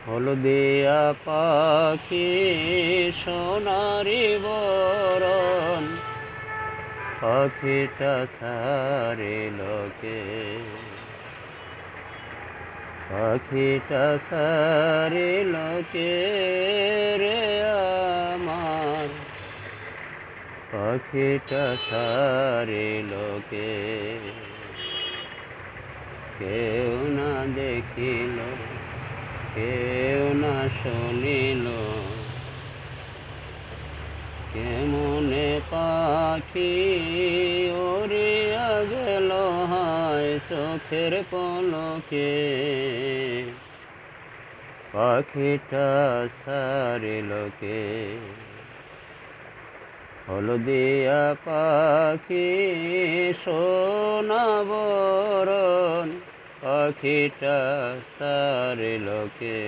হলদিয়া পাখি সোনারি বরণ, পাখিটা সারিল কে, পাখিটা সারিল কে রে আমার, পাখিটা সারিল কে। কেউ না দেখিল, কেউ না শুনিল, কেমনে পাখি উড়িয়া গেল হায় চোখের পলকে, পাখিটা সারিল কে। হলদিয়া পাখি সোনা বরণ, পাখিটা সারিল কে।